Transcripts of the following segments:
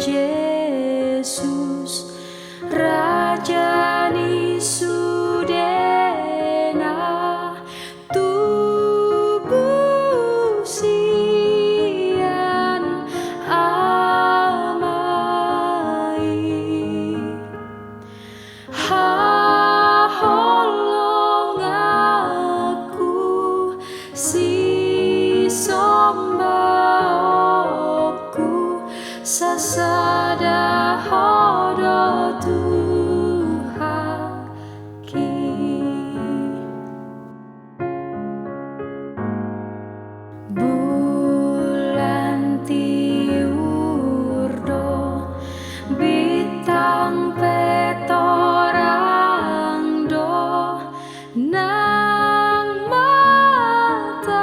Yesus Rajani sudena tubuh sian amai haholong aku si sombaku sasada hodo Tuhaki bulan tiurdo bintang petorang do nang matani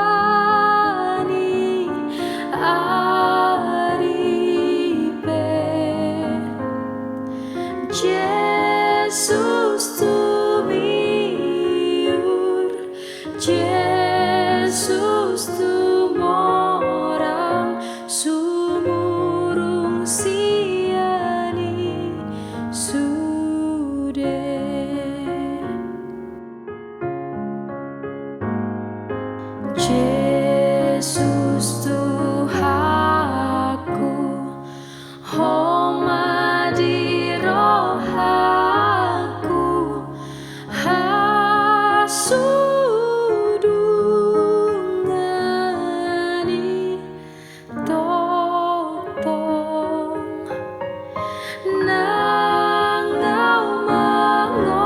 aripe Yesus tumiur Yesus tumorang sumurung siani sude Yesus Tuhaku homa di rohaku hasudungani topong nangau mangolu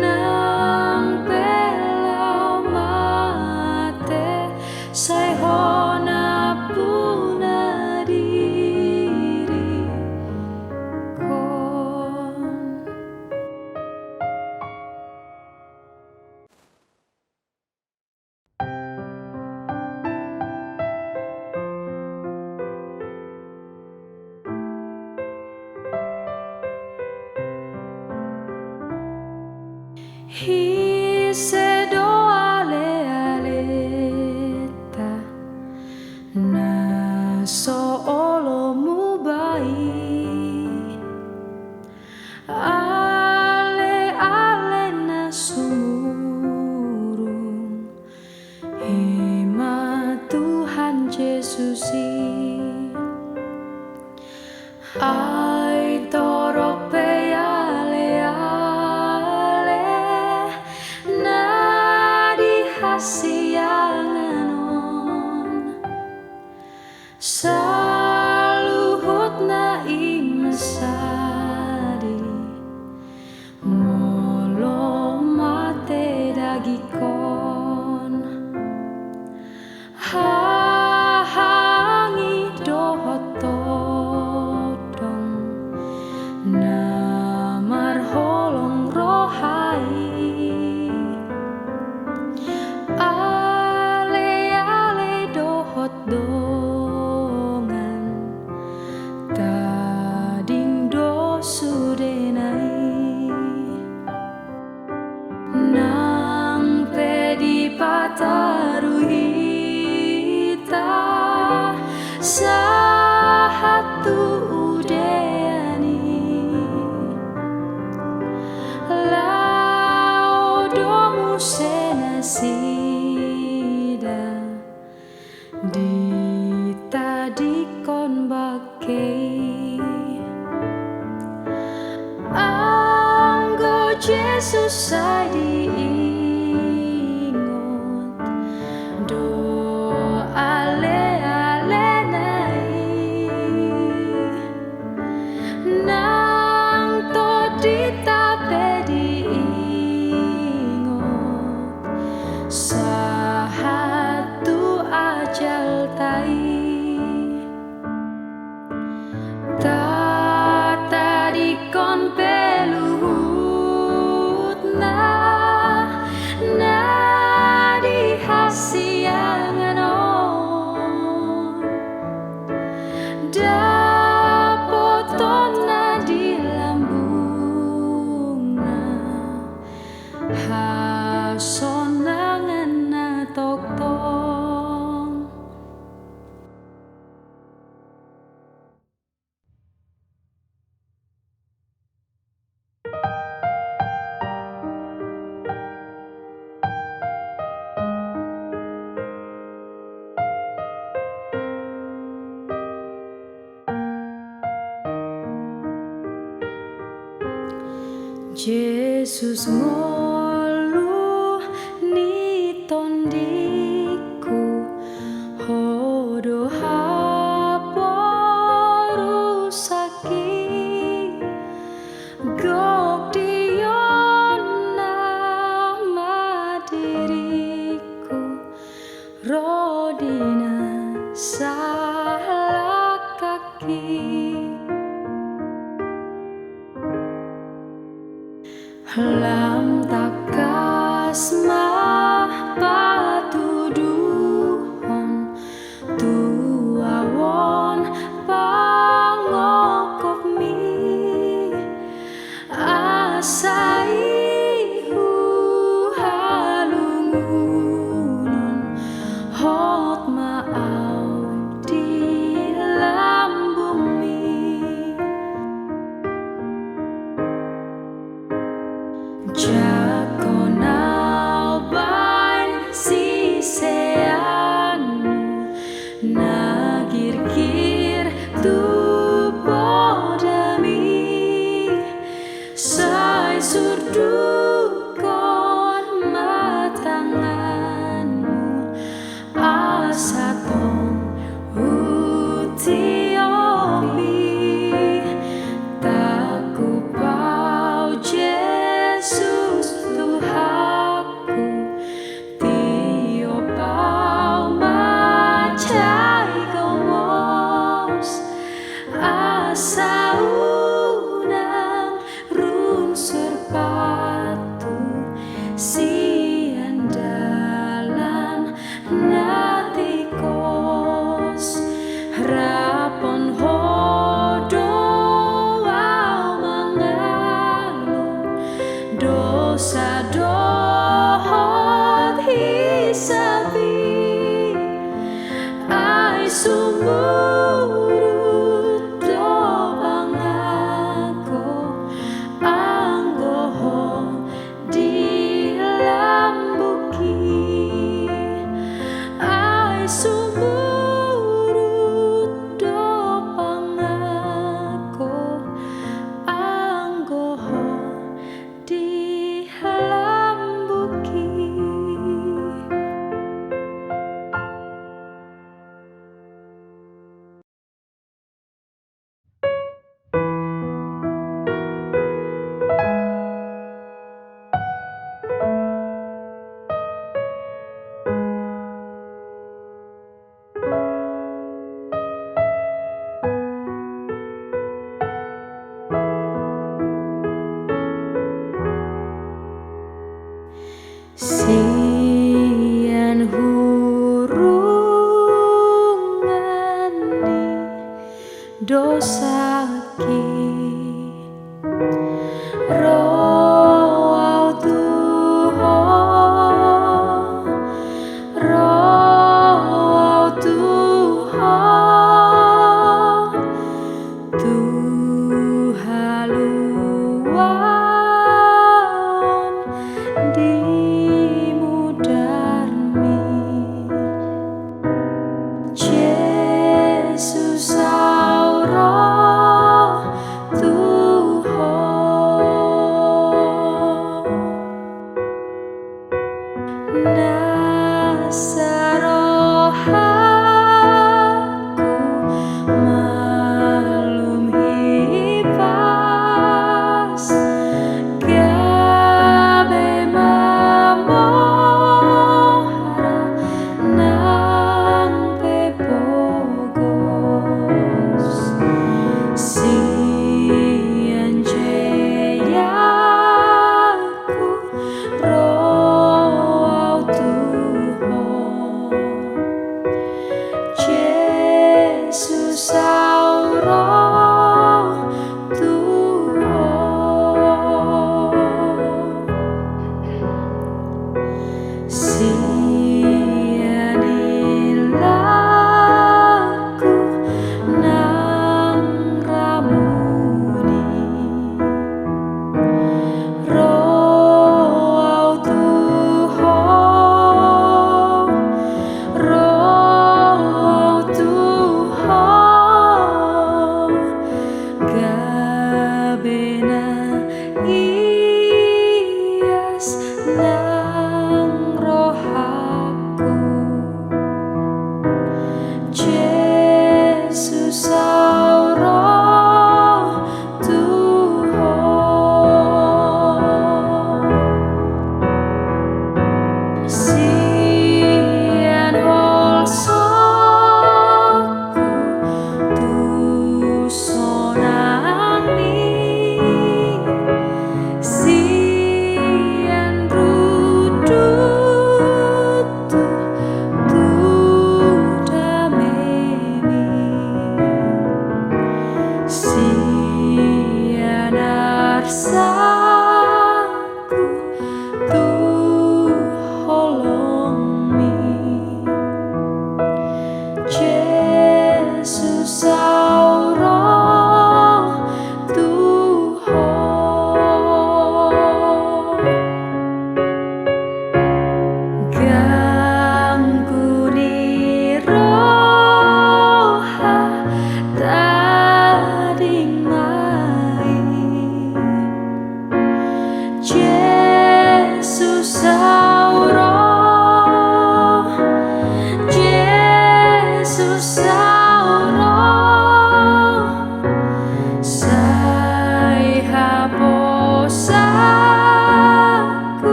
nang pelau mate sai hona puna diri kon Hi sedo ale-aleta na soolomu bai ale-ale na sumurung hima Tuhan Yesusi ai torope sianganon saluhut na imesadi molo mate dagikon hahangi dohot todong namar holong rohai dongan tading do sudenai nang pedi pataru ita sahatu udeani laudomu senasida di tadikon bakei anggo Yesus sai diingot do ale-ale nai nang to ditape diingot sahatu ajal tai tata dikon peluhut na di hasianganon dapoton na di lambung na hasonangan na toktong Yesus ngolu ni tondiku hodo haporu saki gok diona madiriku rodina salah kaki lam takas mah patuduhon tuawon pangokop mi asai halungunon hot maau di lambung mi Jakonau bain siseanu nagirgir tu podami sai surdukon matanganmu asatong utiomi taku pau Yesus Tuhanku tio pau macai gomos asa unang runsur patu siandalan natikos rapon hodo dosa dohot hisabi ai sumurut dobang aku anggoho di lambuki ai sumurut dobang aku anggoho di lambuki.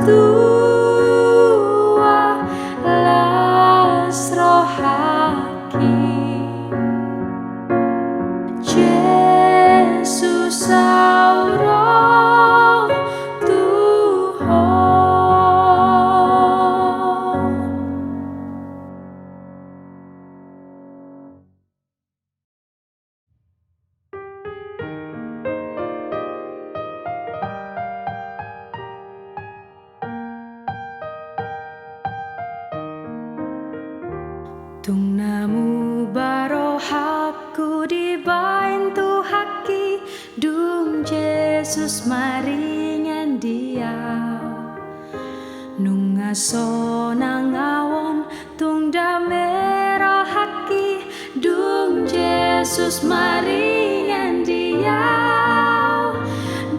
tua las rohaki Jesus auro Tuhan. Tung namu barohaku dibain Tuhaki dung Jesus maringan dia nung aso nang awon tung damero haki dung Jesus maringan dia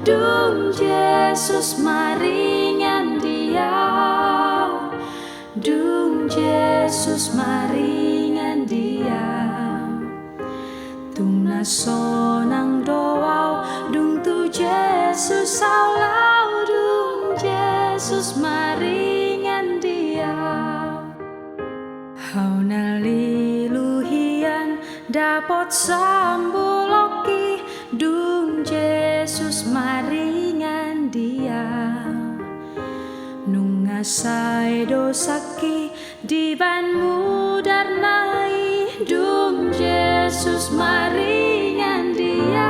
dung Jesus maringan dia dung Jesus maringan dia tung naso nang doau dung tu Jesus aulau dung Jesus maringan dia hau naliluhian dapot sambuloki dung Jesus maringan dia nung ngasai dosaki di ban mudarnai dung Jesus maringan dia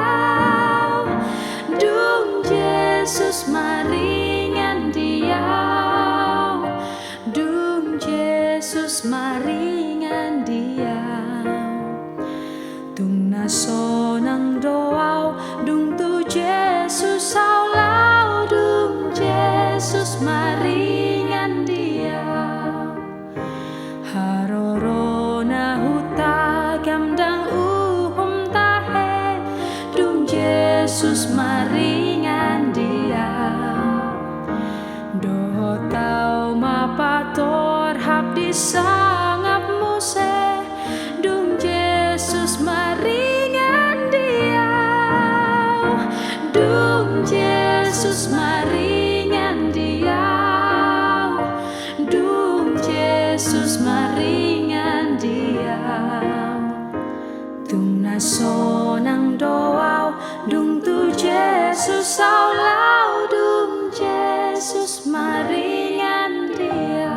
dung Jesus maringan dia dung Jesus maringan dia tung naso nang doau dung tu Jesus aulau dung Jesus maringan dia haroro na huta gamdang uhum tahe dung Jesus maringan dia doho tau mapator habdi sangap muse dung Jesus maringan dia dung Jesus maringan dia dung Jesus maringan dia tung naso nang doau dung tu Jesus aulau dung Jesus maringan dia.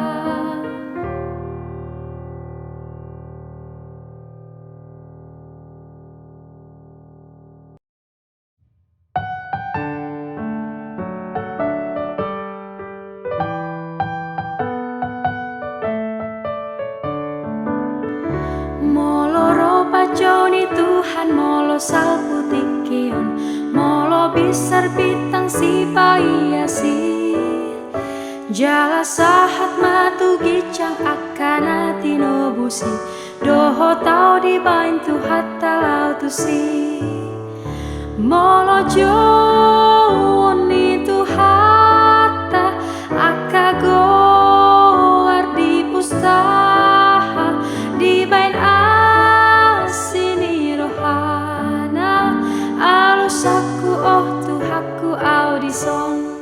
Molo ropa joni Tuhan molo salpu tikion molo bisar bitang si paiasi jala sahat matu gicang akan hati nobusi doho tau dibain Tuhan talau tusi molo joni Tuhata akago ardi pustaha dibain asini rohana alusaku oh Tuhaku audison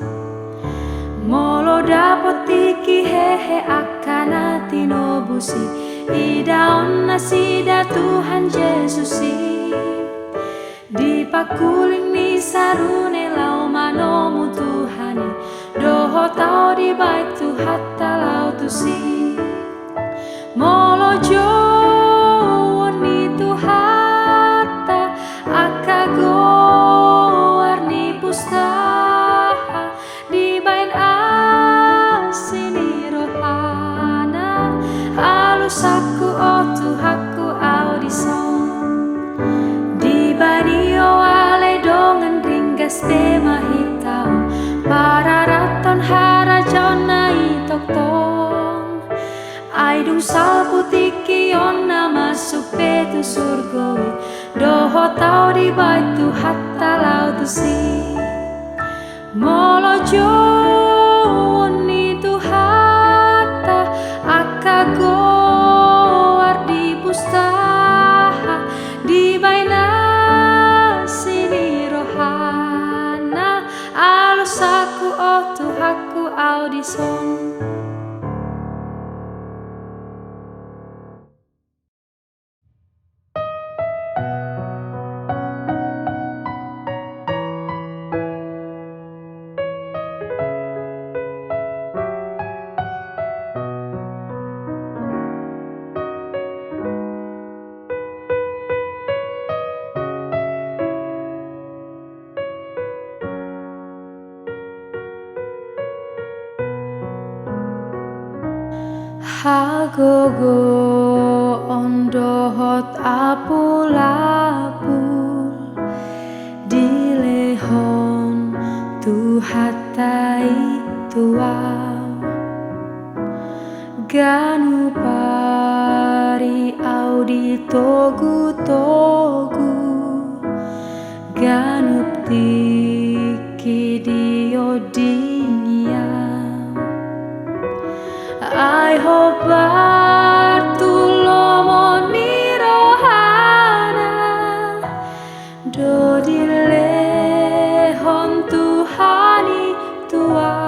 molo dapot tiki hehe akan hati nobusi idaon nasida Tuhan Yesusi dipakuling ni sarune lau manomu Tuhani doho tau dibaik Tuhan talau tusi molo joni Tuhata akago arni pustaha dibain asini rohana alusaku oh Tuhaku audison dibadio ale dongan ringgas tema hitam para raton harajon nai toktong aidung salpu tikion nama supetu surgoi doho tau dibaik Tuhan talau tusi molo joni Tuhata akago ardi pustaha dibain asini rohana alusaku oh Tuhaku audison son. Hagogo ondohot apul-apul dilehon tuhatai tuau ganu pari audi togu-togu ganup tiki diodinia. I hope Bartulomo Nirohana Dodilehon Tuhani tua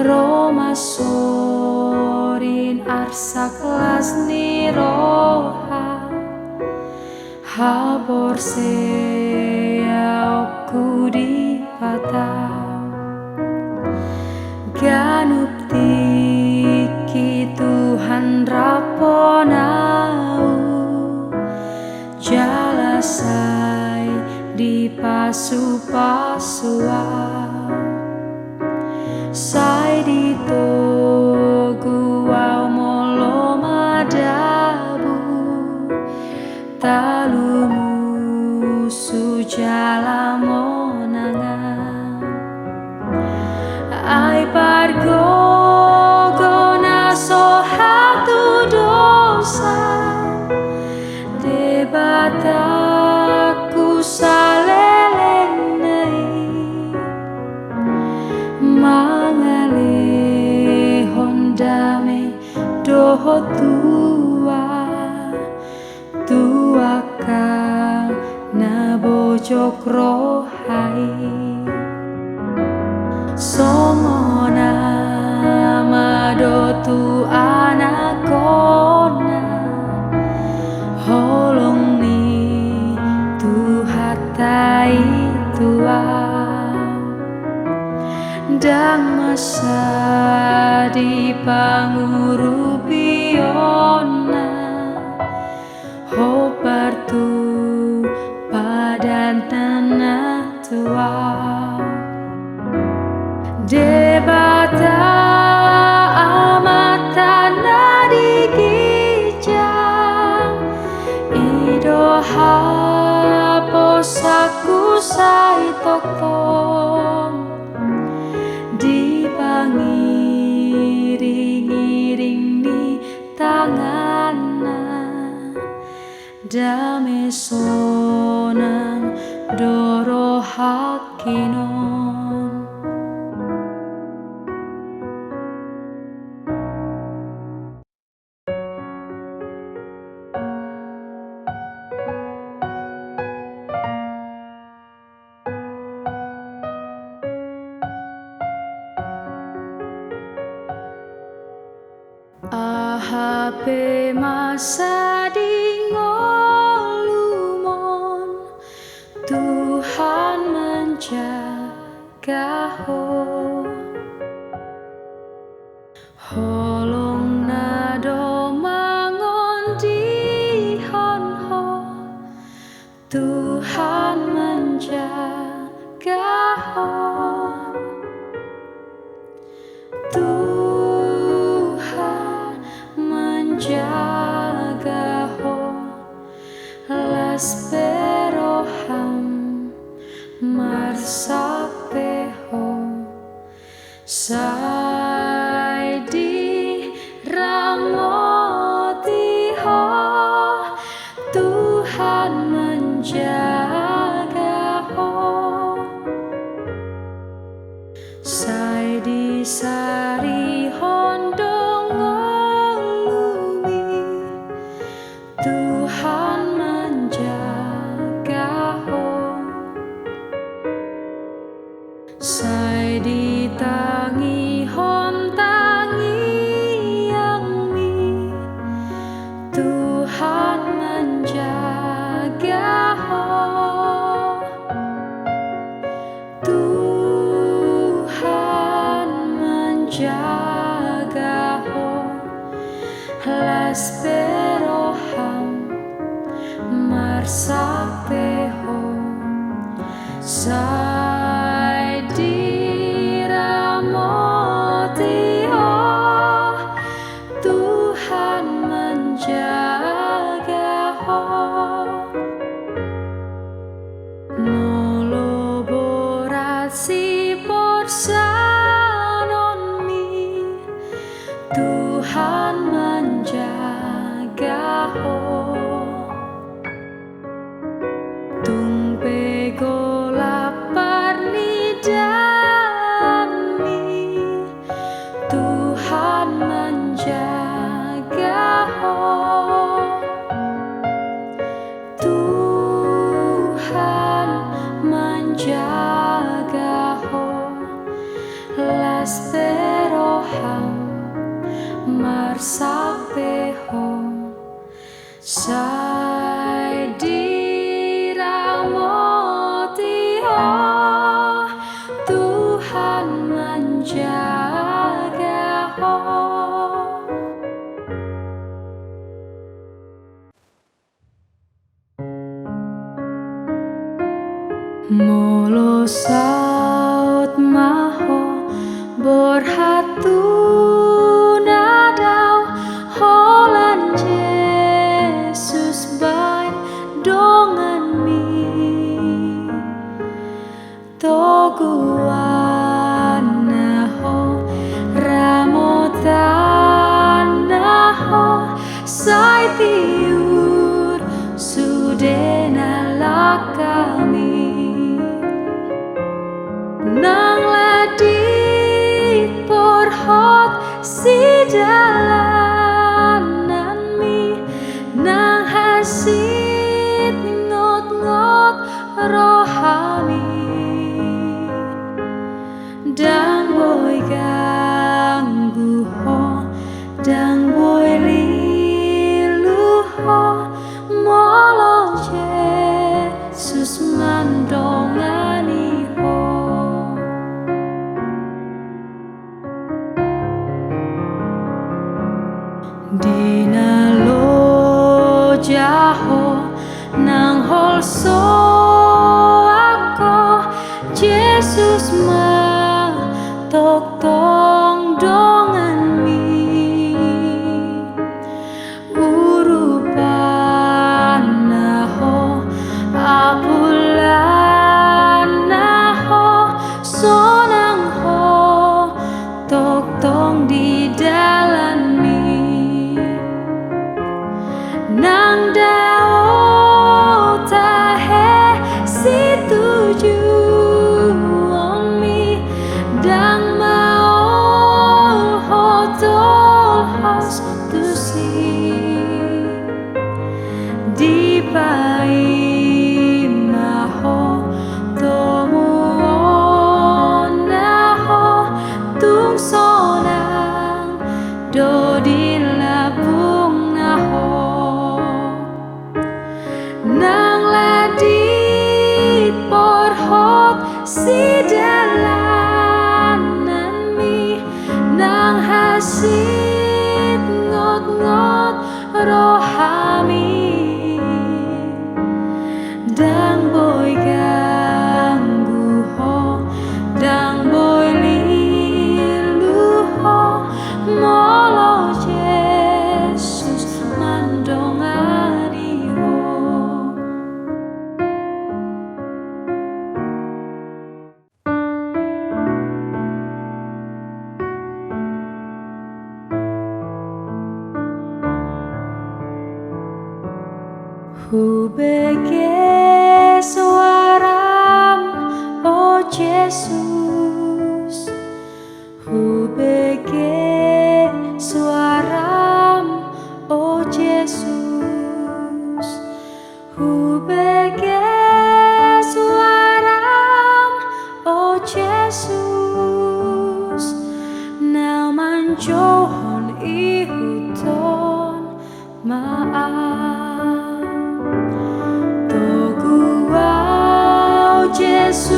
Roma sorin arsa kelas niroha Habor seauku di patau ganup tiki Tuhan raponau jalasai di pasu-pasuau sai di togu au molo madabu talumu sujalamonangan ai pargogo naso hatu dosa debataku salenai mangale hondame doho tuaka na bojok rohai Songona madotu anakona holong ni tuhatai tua dang masa di pangurupiona hopartu padan tanah tua debata amatana digijang idoha posaku sai toktong dipangiring-iring di tangana dame sonang doro hakinon Ahape masa di ngolumon Tuhan menjaga holong nado mangon di honho Tuhan menjaga jaga las peroham marsapeho sai di ramotiho Tuhan menjaga sai di sari Tuhan menjaga sai di menjagaho, l'espero ham marsapeho, sai diramotio, Tuhan menjagaho, molaborasi porsanoni, Tuhan menjagaho, tung pego lapar nidani, Tuhan menjagaho, Tuhan menjagaho, l'espero ham marsapeho, sai diramotio, Tuhan menjagaho. Molo saut maho borhatu nadau holan Jesus bain dongan mi toguan naho ramotan naho sai tiur sudena lakami nang ladit porhot si jalanan mi nang hasit ngot-ngot rohami dang boy ganggu ho dang boy lilu ho molo Jesus mandongani ho dina lo jaho nang holso ako Jesus ma tok tong dongan mi urupan naho apulan naho sonang ho tok tong di dalam mi nang dao tahe si tujuan mi dang mau hotol has tu si di pai maho tomuon naho tung sonang do di labung naho nang ladit porhot si dalanan mi nang hasit ngot-ngot rohami dang boy ganggu ho dang boy lilu ho molo Jesus mandongani ho. Hubege suaram, oh Jesus, hubege suaram, oh Jesus, hubege suaram, oh Jesus, now manjohon ihuton maaf. Jesus